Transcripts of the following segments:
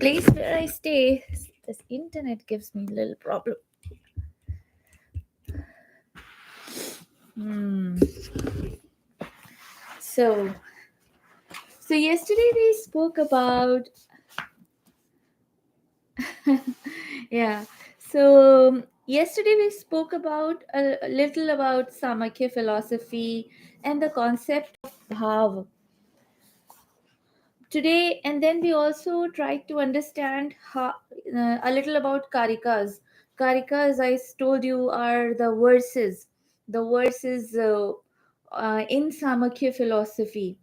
place where I stay, this internet gives me a little problem. Hmm. So, so yesterday we spoke about yeah. So yesterday we spoke about a little about Samkhya philosophy and the concept of bhav. Today, and then we also tried to understand a little about karikas. Karikas, I told you, are the verses in Samkhya philosophy.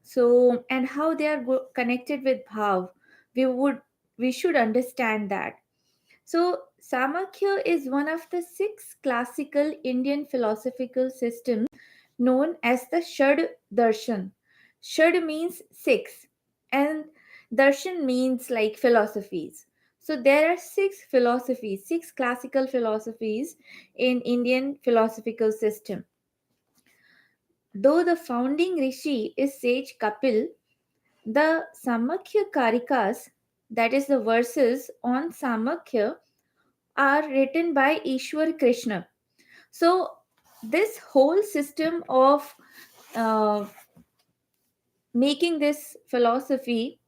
So, and how they are connected with bhav. We would we should understand that. So, Samkhya is one of the six classical Indian philosophical systems known as the Shad Darshan. Shad means six, and Darshan means like philosophies. So, there are six classical philosophies in Indian philosophical system. Though the founding rishi is sage Kapil, the Samakhya Karikas, that is the verses on Samakhya, are written by Ishwar Krishna. So, this whole system of uh, making this philosophy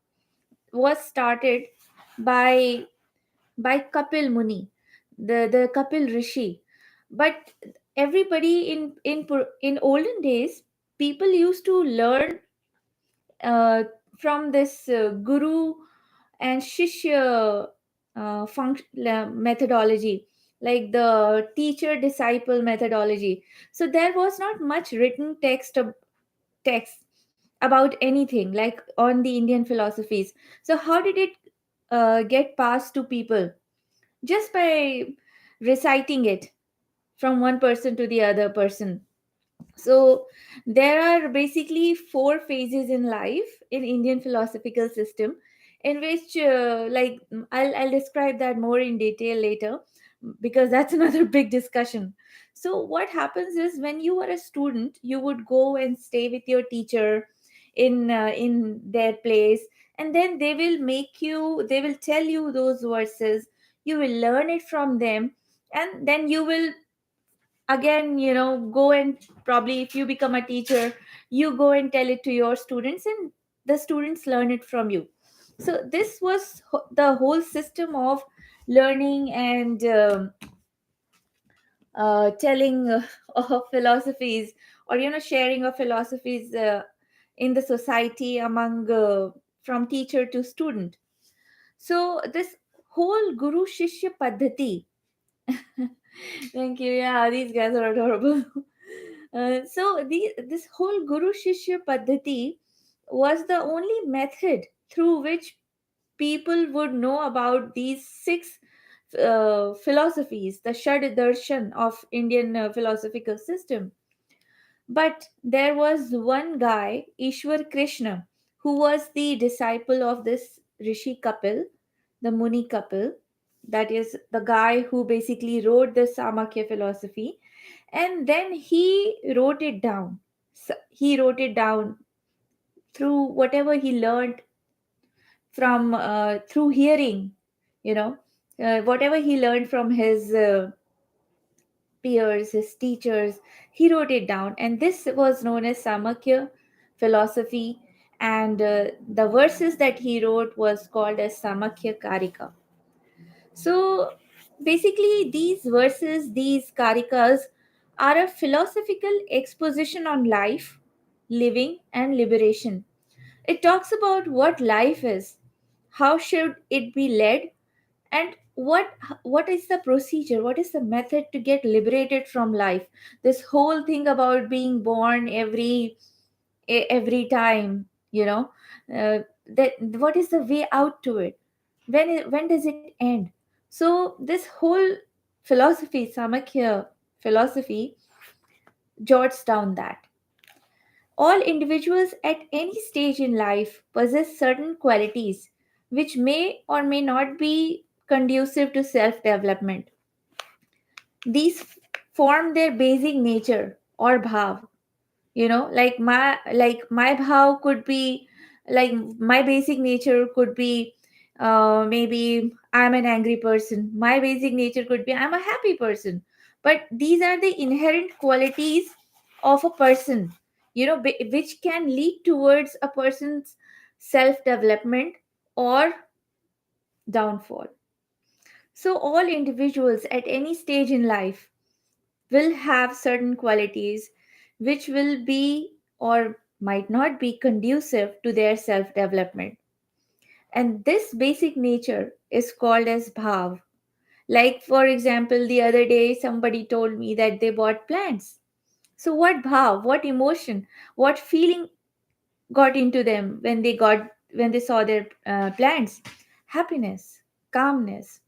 was started by Kapil Muni, the Kapil Rishi. But everybody in olden days, people used to learn uh, from this guru and shishya methodology, like the teacher disciple methodology. So there was not much written text about anything like on the Indian philosophies. So how did it get passed to people? Just by reciting it from one person to the other person. So there are basically four phases in life in Indian philosophical system, in which I'll describe that more in detail later, because that's another big discussion. So what happens is, when you are a student, you would go and stay with your teacher in their place, and then they will tell you those verses, you will learn it from them, and then you will again, go and, probably if you become a teacher, you go and tell it to your students, and the students learn it from you. So this was the whole system of learning and telling of philosophies, or sharing of philosophies in the society among from teacher to student. So this whole guru shishya paddhati. Thank you. Yeah, these guys are adorable. This whole Guru Shishya Paddhati was the only method through which people would know about these six philosophies, the Shad Darshan of Indian philosophical system. But there was one guy, Ishwar Krishna, who was the disciple of this Rishi Kapil, the Muni Kapil. That is the guy who basically wrote the Samakya philosophy, and then he wrote it down. He wrote it down through whatever he learned from through hearing, whatever he learned from his peers, his teachers. He wrote it down, and this was known as Samakya philosophy. And the verses that he wrote was called as Samakya Karika. So basically, these verses, these karikas, are a philosophical exposition on life, living, and liberation. It talks about what life is, how should it be led, and what is the procedure, what is the method to get liberated from life. This whole thing about being born every time, that what is the way out to it, when does it end. So this whole philosophy, Samakya philosophy, jots down that all individuals at any stage in life possess certain qualities which may or may not be conducive to self development. These form their basic nature or bhav. Like my bhav could be, like my basic nature could be Maybe I'm an angry person. My basic nature could be I'm a happy person. But these are the inherent qualities of a person, which can lead towards a person's self development or downfall. So, all individuals at any stage in life will have certain qualities which will be or might not be conducive to their self development. And this basic nature is called as bhav. Like, for example, the other day somebody told me that they bought plants. So, what bhav, what emotion, what feeling got into them when they saw their plants? Happiness, calmness,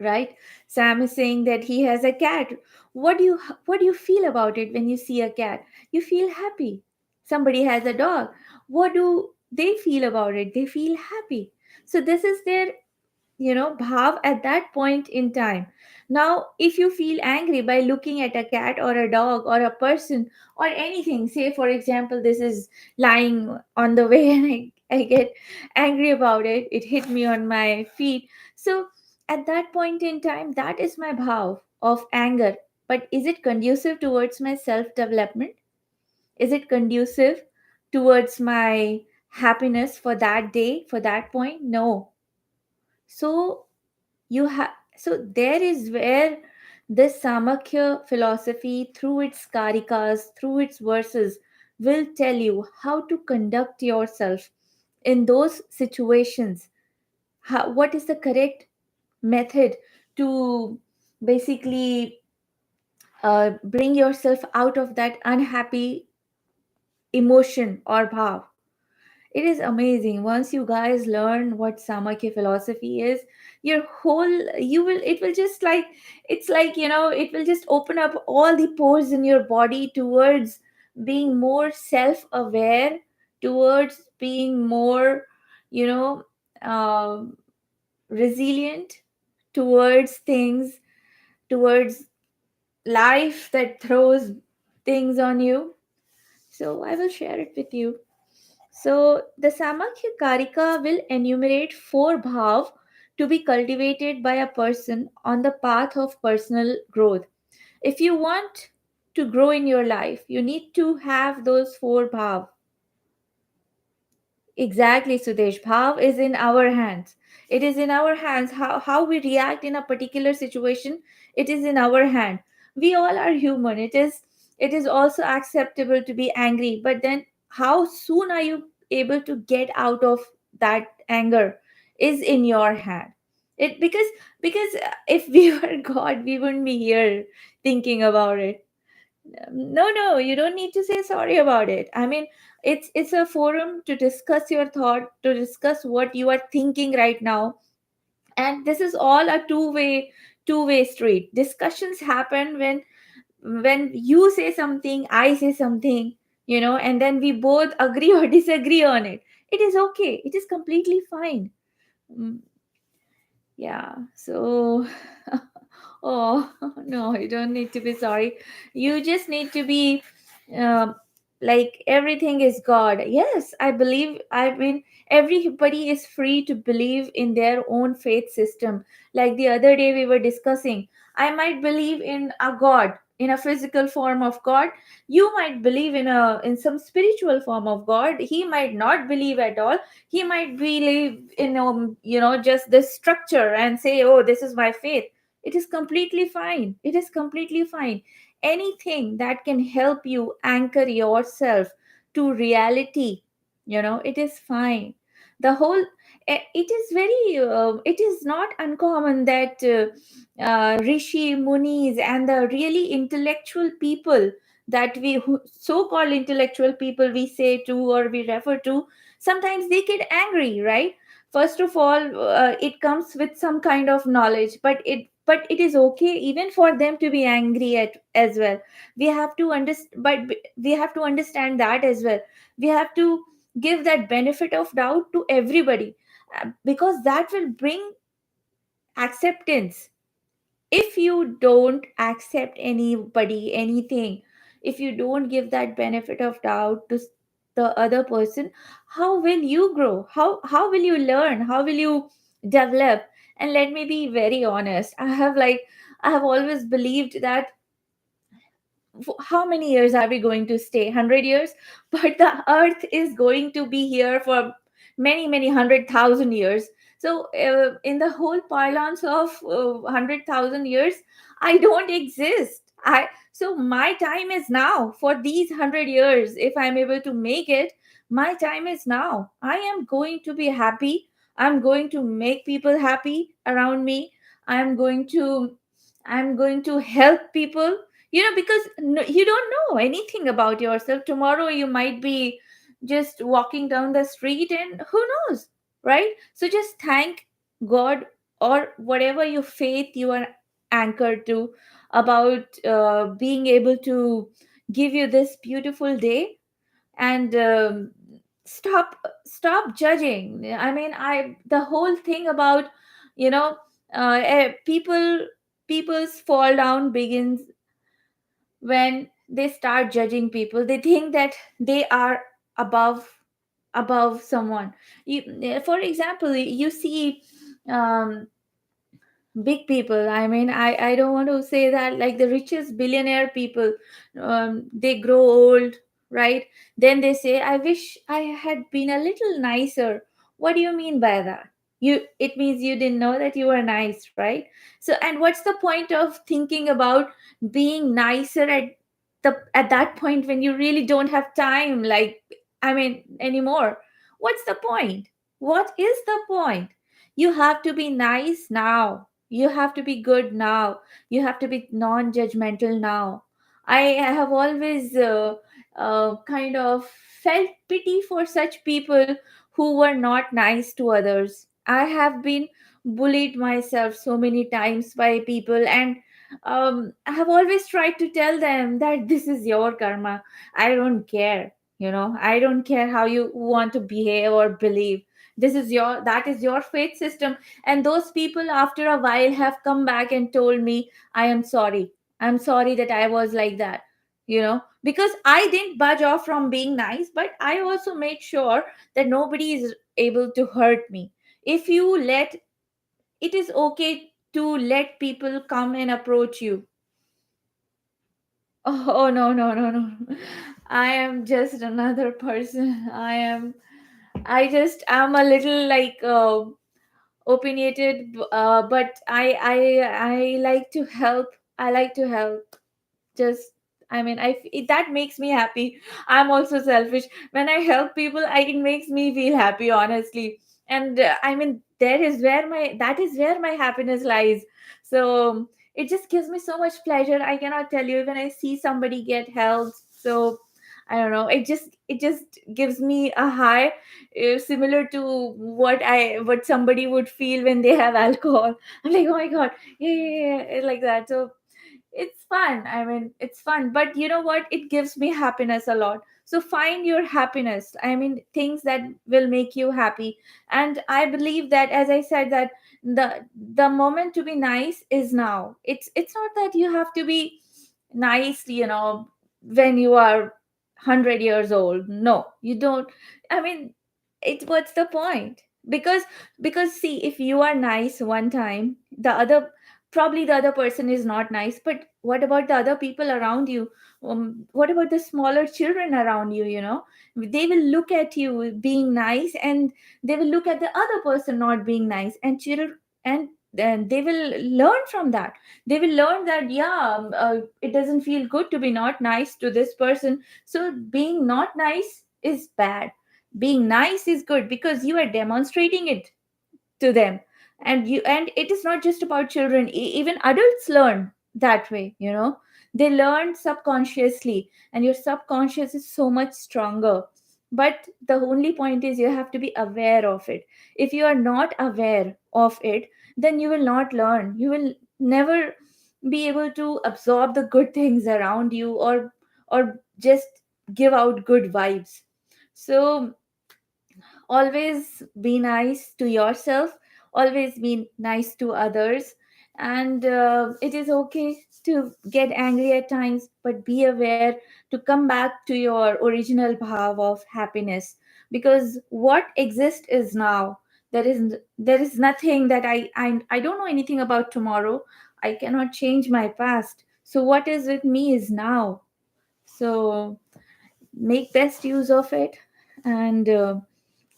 right? Sam is saying that he has a cat. What do you feel about it when you see a cat? You feel happy. Somebody has a dog. What do they feel about it? They feel happy. So this is their bhav at that point in time. Now if you feel angry by looking at a cat or a dog or a person or anything, say for example this is lying on the way and I get angry about it, it hit me on my feet. So at that point in time, that is my bhav of anger. But is it conducive towards my self development? Is it conducive towards my happiness for that day, for that point? No. So so there is where this Samakya philosophy, through its karikas, through its verses, will tell you how to conduct yourself in those situations. What is the correct method to basically bring yourself out of that unhappy emotion or bhav. It is amazing. Once you guys learn what Samakya philosophy is, your whole you will it will just like it's like it will just open up all the pores in your body towards being more self-aware, towards being more you know um resilient towards things, towards life that throws things on you. So I will share it with you. So the Samakya Karika will enumerate four bhav to be cultivated by a person on the path of personal growth. If you want to grow in your life, you need to have those four bhav. Exactly, Sudesh. Bhav is in our hands. It is in our hands. How we react in a particular situation, it is in our hand. We all are human. It is also acceptable to be angry. But then how soon are you able to get out of that anger is in your hand. It because if we were God, we wouldn't be here thinking about it. No, you don't need to say sorry about it. I mean, it's a forum to discuss your thought, to discuss what you are thinking right now, and this is all a two-way street. Discussions happen when you say something, I say something, and then we both agree or disagree on it. It is okay, it is completely fine. Mm, yeah, so oh, no, you don't need to be sorry. You just need to be um, like everything is God. Yes, I believe, I mean, everybody is free to believe in their own faith system. Like the other day we were discussing, I might believe in a God, in a physical form of God. You might believe in some spiritual form of God. He might not believe at all. He might believe in just this structure and say, oh, this is my faith. It is completely fine. It is completely fine. Anything that can help you anchor yourself to reality, it is fine. The whole it is very it is not uncommon that rishi munis and the really intellectual people that so-called intellectual people we say to or we refer to, sometimes they get angry, right? First of all, it comes with some kind of knowledge, but it is okay even for them to be angry at as well. We have to understand, but we have to understand that as well. We have to give that benefit of doubt to everybody, because that will bring acceptance. If you don't accept anybody, anything, if you don't give that benefit of doubt to the other person, how will you grow? How will you learn? How will you develop? And let me be very honest. I have always believed that how many years are we going to stay? 100 years? But the earth is going to be here for many 100,000 years. So in the whole parlance of 100,000 years, I don't exist. I So my time is now. For these 100 years, if I'm able to make it, my time is now. I am going to be happy. I'm going to make people happy around me. I'm going to i'm going to help people, because you don't know anything about yourself. Tomorrow you might be just walking down the street, and who knows, right? So just thank God, or whatever your faith you are anchored to, about being able to give you this beautiful day. And stop judging. I mean, I the whole thing about, you know people's fall down begins when they start judging people. They think that they are above someone. For example, you see um, big people. I mean, I don't want to say that, like the richest billionaire people, they grow old, right? Then they say, I wish I had been a little nicer. What do you mean by that? It means you didn't know that you were nice, right? So, and what's the point of thinking about being nicer at that point when you really don't have time, like, I mean, anymore? What's the point? What is the point? You have to be nice now. You have to be good now. You have to be non judgmental now. I have always kind of felt pity for such people who were not nice to others. I have been bullied myself so many times by people, and I have always tried to tell them that this is your karma. I don't care. I don't care how you want to behave or believe. That is your faith system. And those people after a while have come back and told me, I'm sorry that I was like that, because I didn't budge off from being nice, but I also made sure that nobody is able to hurt me. If you let It is okay to let people come and approach you. Oh, no, no, no, no. I am just another person. I just am a little like opinionated, but I like to help. I like to help. Just, I mean, that makes me happy. I'm also selfish. When I help people, it makes me feel happy, honestly. And I mean, that is where my happiness lies. So it just gives me so much pleasure. I cannot tell you, when I see somebody get help. So I don't know, it just gives me a high, similar to what somebody would feel when they have alcohol. I'm like, oh my god, yeah, yeah, yeah, like that. So it's fun. I mean, it's fun, but you know what, it gives me happiness a lot. So find your happiness. I mean, things that will make you happy. And I believe that, as I said, that the moment to be nice is now. It's not that you have to be nice, when you are 100 years old. No, you don't. I mean, what's the point? Because see, if you are nice one time, probably the other person is not nice, but what about the other people around you? What about the smaller children around you? They will look at you being nice, and they will look at the other person not being nice, and children, and then they will learn from that. They will learn that, yeah, it doesn't feel good to be not nice to this person. So being not nice is bad. Being nice is good, because you are demonstrating it to them. And it is not just about children. Even adults learn that way. They learn subconsciously, and your subconscious is so much stronger. But the only point is, you have to be aware of it. If you are not aware of it, then you will not learn. You will never be able to absorb the good things around you, or just give out good vibes. So always be nice to yourself, always be nice to others. And it is okay to get angry at times, but be aware to come back to your original bhav of happiness, because what exists is now. There is nothing that I don't know anything about tomorrow. I cannot change my past, so what is with me is now. So make best use of it, and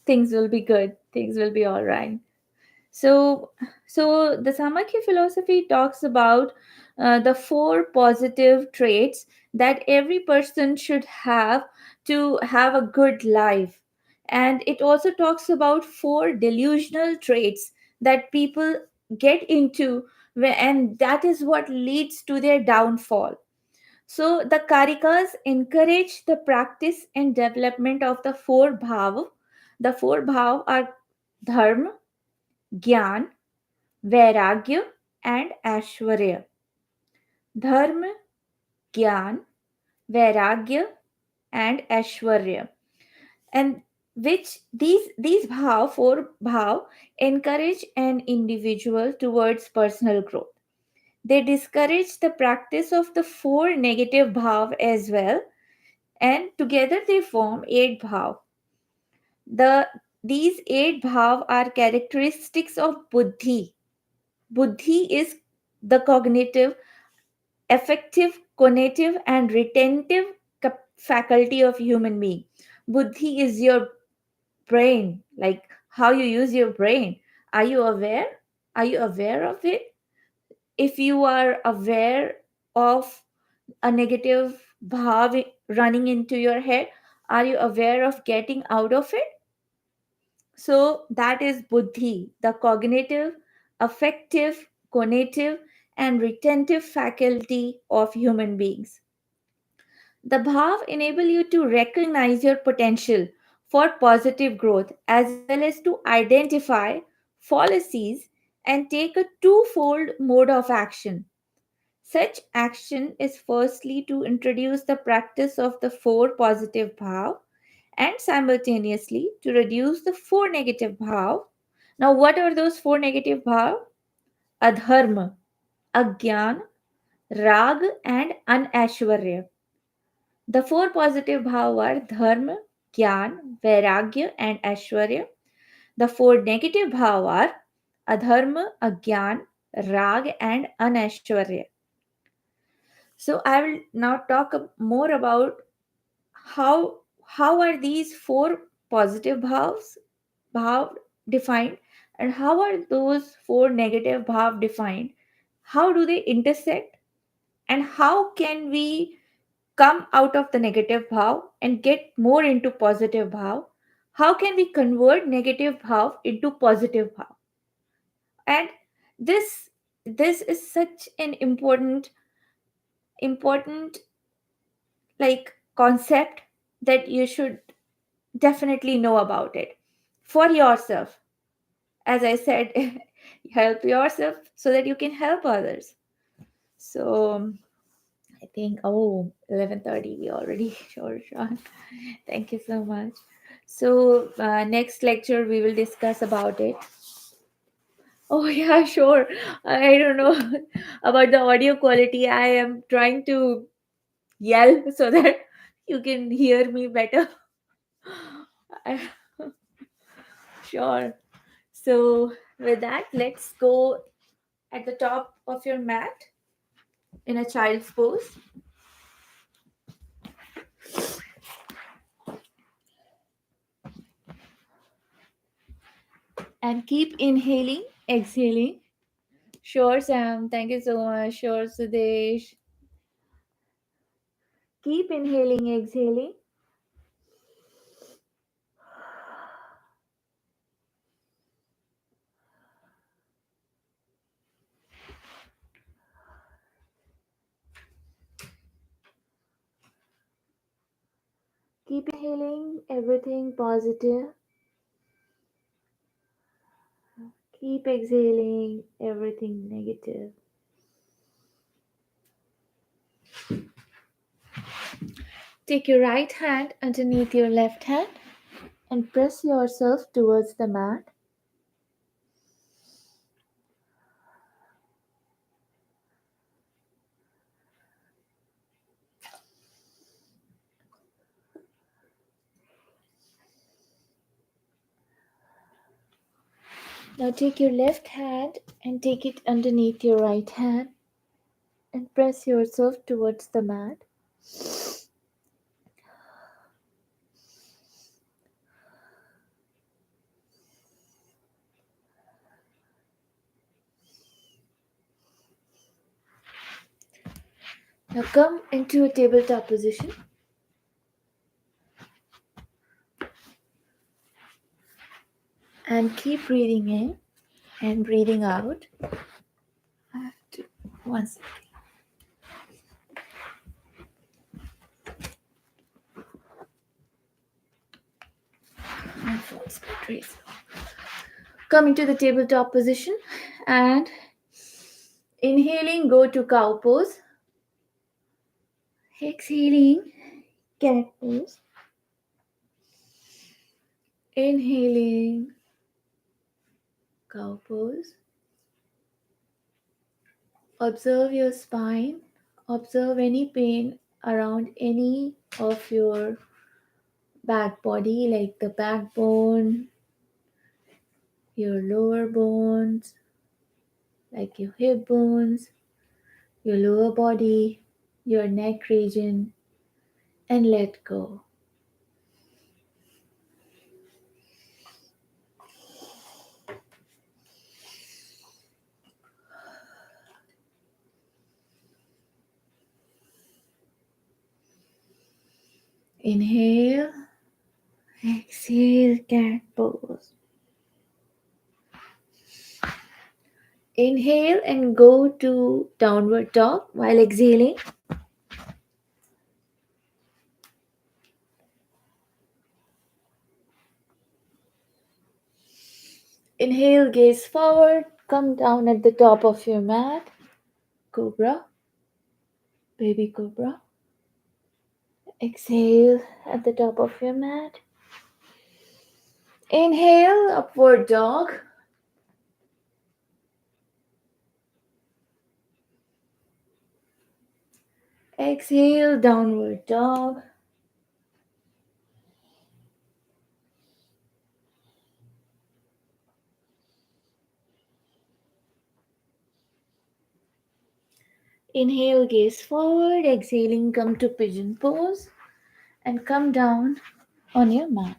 things will be good, things will be all right. So, the Samakya philosophy talks about the four positive traits that every person should have to have a good life. And it also talks about four delusional traits that people get into, and that is what leads to their downfall. So, the Karikas encourage the practice and development of the four bhav. The four bhav are dharma, gyan, वैराग्य and aishwarya. Dharma, Gyan, Vairagya and Aishwarya. And which these bhav, four bhav, encourage an individual towards personal growth. They discourage the practice of the four negative bhav as well, and together they form eight bhav. These eight bhav are characteristics of buddhi. Buddhi is the cognitive, affective, cognitive, and retentive faculty of human being. Buddhi is your brain, like how you use your brain. Are you aware? Are you aware of it? If you are aware of a negative bhav running into your head, are you aware of getting out of it? So that is buddhi, the cognitive, affective, cognitive, and retentive faculty of human beings. The bhav enable you to recognize your potential for positive growth as well as to identify fallacies and take a twofold mode of action. Such action is firstly to introduce the practice of the four positive bhav and simultaneously to reduce the four negative bhav. Now, what are those four negative bhav? Adharma, Agyan, Rag, and Anashwarya. The four positive bhav are dharma, gyan, vairagya, and aishwarya. The four negative bhav are adharma, agyan, rag, and anashwarya. So I will now talk more about how are these four positive bhav defined, and how are those four negative bhav defined. How do they intersect, and how can we come out of the negative bhav and get more into positive bhav? How can we convert negative bhav into positive bhav? And this is such an important like concept that you should definitely know about it for yourself. As I said, help yourself so that you can help others. So I think, 11:30 we already sure, Sean. Thank you so much. So, next lecture we will discuss about it. Oh, yeah, sure. I don't know about the audio quality. I am trying to yell so that you can hear me better. I- Sure. So, with that, let's go at the top of your mat in a child's pose and keep inhaling, exhaling. Sure, Sam. Thank you so much. Sure, Sudesh. Keep inhaling, exhaling. Keep inhaling everything positive. Keep exhaling everything negative. Take your right hand underneath your left hand and press yourself towards the mat. Now take your left hand and take it underneath your right hand and press yourself towards the mat. Now come into a tabletop position and keep breathing in and breathing out. I have to, one second. My phone's battery is low. Come into the tabletop position and inhaling, go to cow pose. Exhaling, cat pose. Inhaling, cow pose. Observe your spine. Observe any pain around any of your back body, like the backbone, your lower bones, like your hip bones, your lower body, your neck region, and let go. Inhale, exhale, cat pose. Inhale and go to downward dog while exhaling. Inhale, gaze forward, come down at the top of your mat. Cobra, baby cobra. Exhale at the top of your mat. Inhale, upward dog. Exhale, downward dog. Inhale, gaze forward. Exhaling, come to pigeon pose and come down on your mat.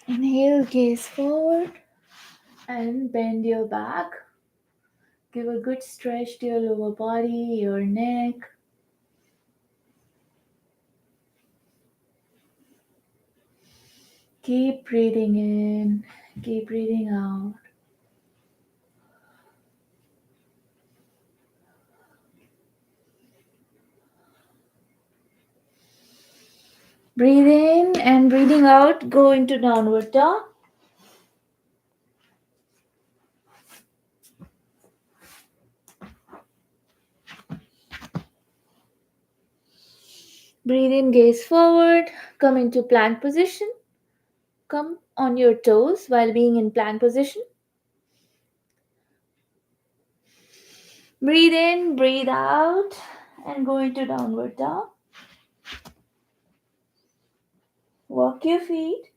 Inhale, gaze forward and bend your back. Give a good stretch to your lower body, your neck. Keep breathing in, keep breathing out. Breathe in and breathing out, go into downward dog. Breathe in, gaze forward, come into plank position. Come on your toes while being in plank position. Breathe in, breathe out, and go into downward dog. Walk your feet.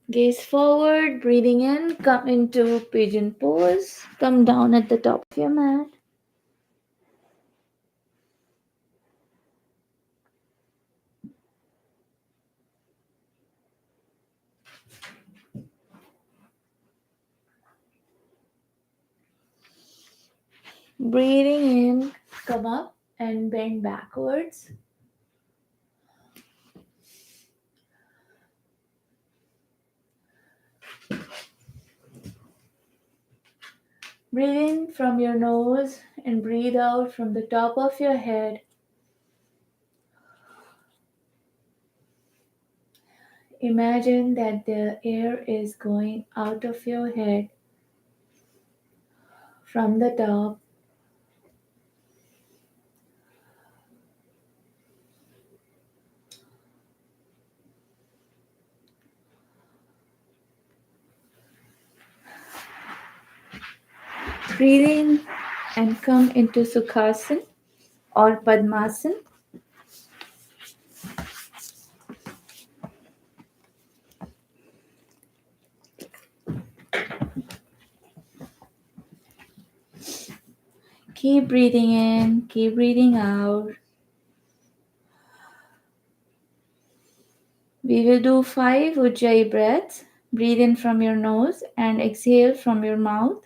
Gaze forward, breathing in, come into pigeon pose. Come down at the top of your mat. Breathing in, come up and bend backwards. Breathe in from your nose and breathe out from the top of your head. Imagine that the air is going out of your head from the top. Breathe in and come into Sukhasana or Padmasana. Keep breathing in, keep breathing out. We will do 5 Ujjayi breaths. Breathe in from your nose and exhale from your mouth.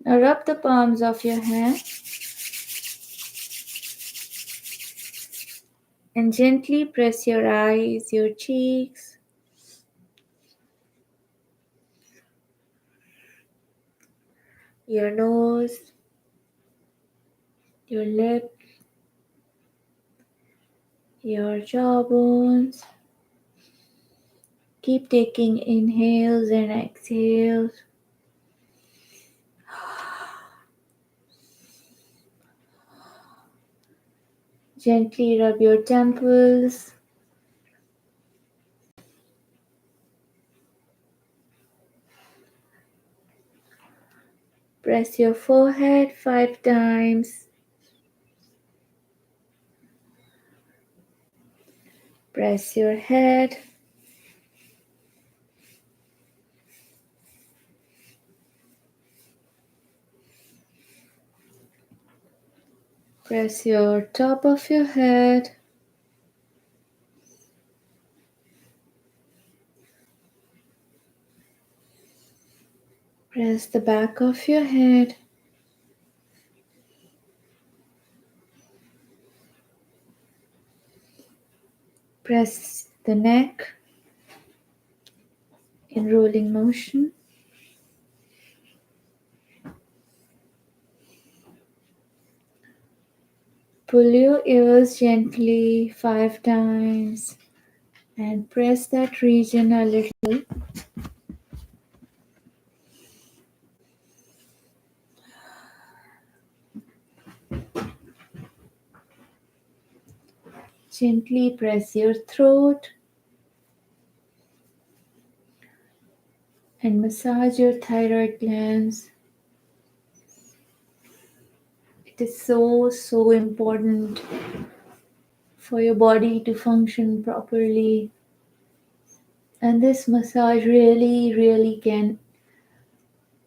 Now rub the palms of your hands and gently press your eyes, your cheeks, your nose, your lips, your jawbones. Keep taking inhales and exhales. Gently rub your temples. Press your forehead 5 times. Press your head. Press your top of your head. Press the back of your head. Press the neck in rolling motion. Pull your ears gently 5 times and press that region a little. Gently press your throat and massage your thyroid glands. It is so important for your body to function properly. And this massage really can,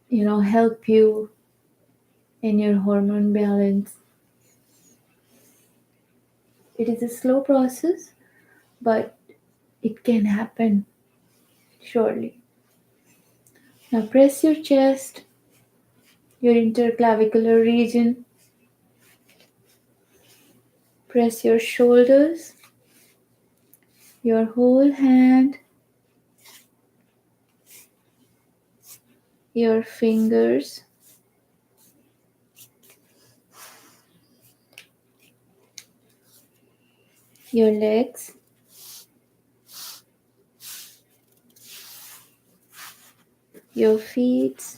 help you in your hormone balance. It is a slow process, but it can happen surely. Now press your chest, your interclavicular region. Press your shoulders, your whole hand, your fingers, your legs, your feet,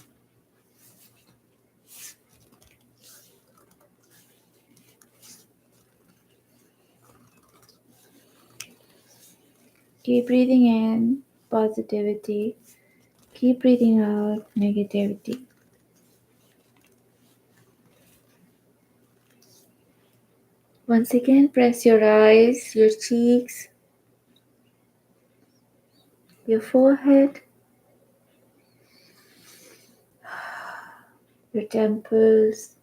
keep breathing in positivity, keep breathing out negativity. Once again, press your eyes, your cheeks, your forehead, your temples.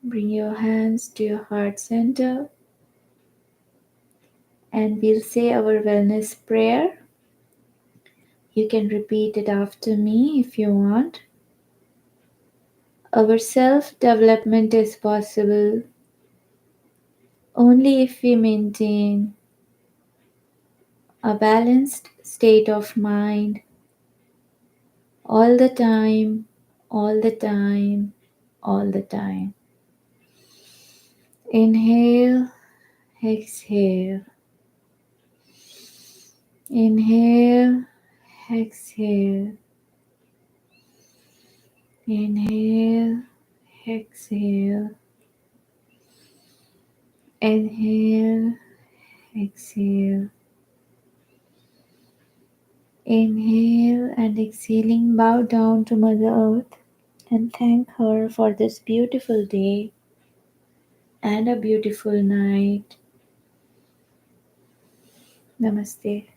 Bring your hands to your heart center and we'll say our wellness prayer. You can repeat it after me if you want. Our self development is possible only if we maintain a balanced state of mind all the time, all the time, all the time. Inhale, exhale, inhale, exhale, inhale, exhale, inhale, exhale, inhale, and exhaling, bow down to Mother Earth and thank her for this beautiful day and a beautiful night. Namaste.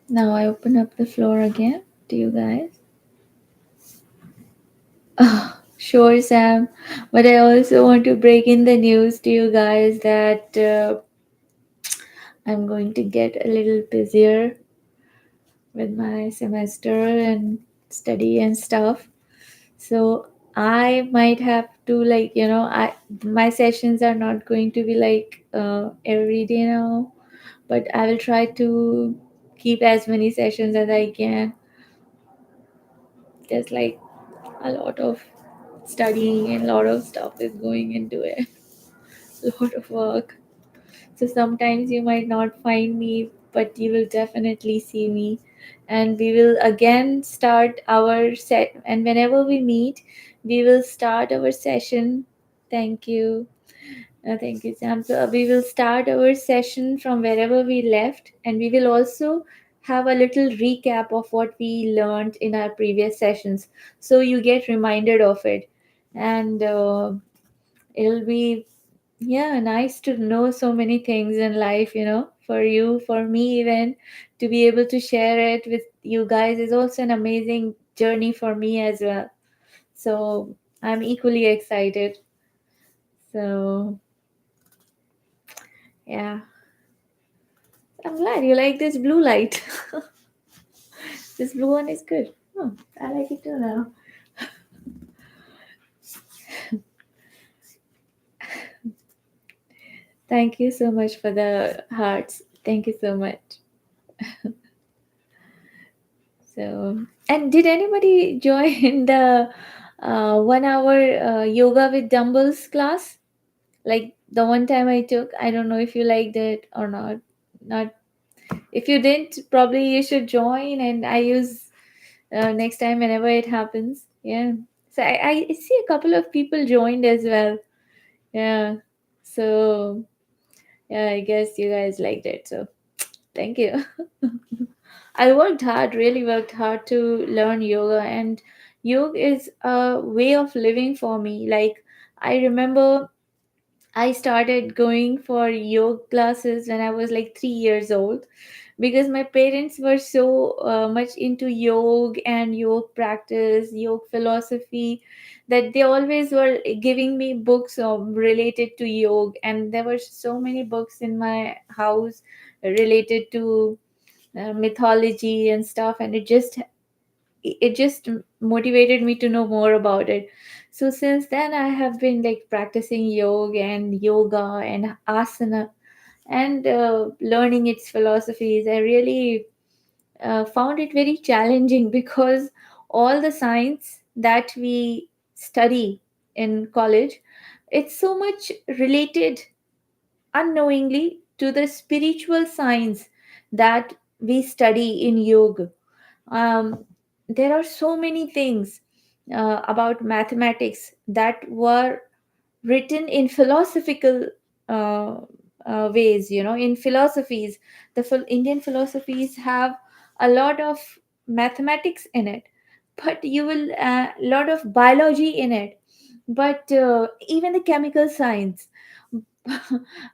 Now I open up the floor again to you guys. Sure, Sam. But I also want to break in the news to you guys that I'm going to get a little busier with my semester and study and stuff. So I might have to, like, I my sessions are not going to be like every day now, but I will try to keep as many sessions as I can. There's like a lot of studying and a lot of stuff is going into it. A lot of work. So sometimes you might not find me, but you will definitely see me. And we will again start our set. And whenever we meet, we will start our session. Thank you. Thank you, Sam. So we will start our session from wherever we left, and we will also have a little recap of what we learned in our previous sessions. So you get reminded of it. And it'll be, yeah, nice to know so many things in life, for you, for me, even to be able to share it with you guys is also an amazing journey for me as well. So I'm equally excited. So, yeah, I'm glad you like this blue light. This blue one is good. Oh, I like it too now. Thank you so much for the hearts. Thank you so much. So, and did anybody join the 1 hour yoga with dumbbells class? Like the one time I took, I don't know if you liked it or not. Not if you didn't, probably you should join. And I use next time whenever it happens. Yeah. So I see a couple of people joined as well. Yeah. So yeah, I guess you guys liked it. So thank you. I worked hard, really worked hard to learn yoga, and yoga is a way of living for me. Like, I remember I started going for yoga classes when I was like 3 years old because my parents were so much into yoga and yoga practice, yoga philosophy, that they always were giving me books related to yoga, and there were so many books in my house related to mythology and stuff, and it just motivated me to know more about it. So since then I have been like practicing yoga and asana, and learning its philosophies. I really found it very challenging because all the science that we study in college, it's so much related unknowingly to the spiritual science that we study in yoga. um, there are so many things about mathematics that were written in philosophical uh, ways. In philosophies, the Indian philosophies have a lot of mathematics in it, but you will lot of biology in it, but even the chemical science.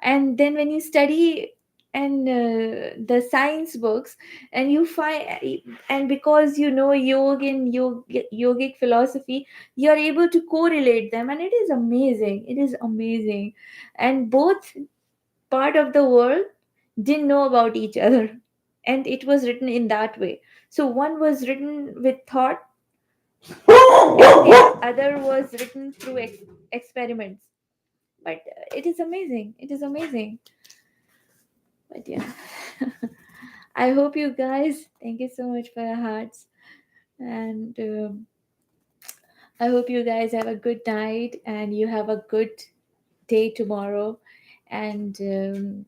And then when you study and the science books, and you find, and because yoga and yogic philosophy, you're able to correlate them, and it is amazing. It is amazing. And both part of the world didn't know about each other, and it was written in that way. So one was written with thought, and the other was written through experiments. But it is amazing. It is amazing. But yeah, I hope you guys. Thank you so much for your hearts, and I hope you guys have a good night and you have a good day tomorrow. And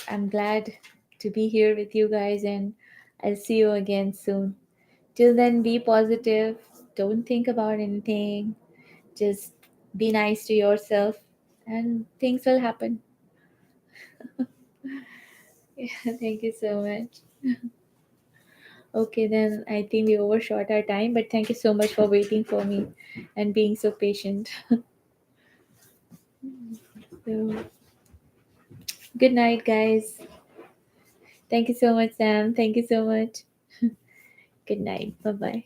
I'm glad to be here with you guys, and I'll see you again soon. Till then, be positive. Don't think about anything. Just be nice to yourself, and things will happen. Yeah, thank you so much. Okay, then I think we overshot our time, but thank you so much for waiting for me and being so patient. So, good night, guys. Thank you so much, Sam. Thank you so much. Good night. Bye bye.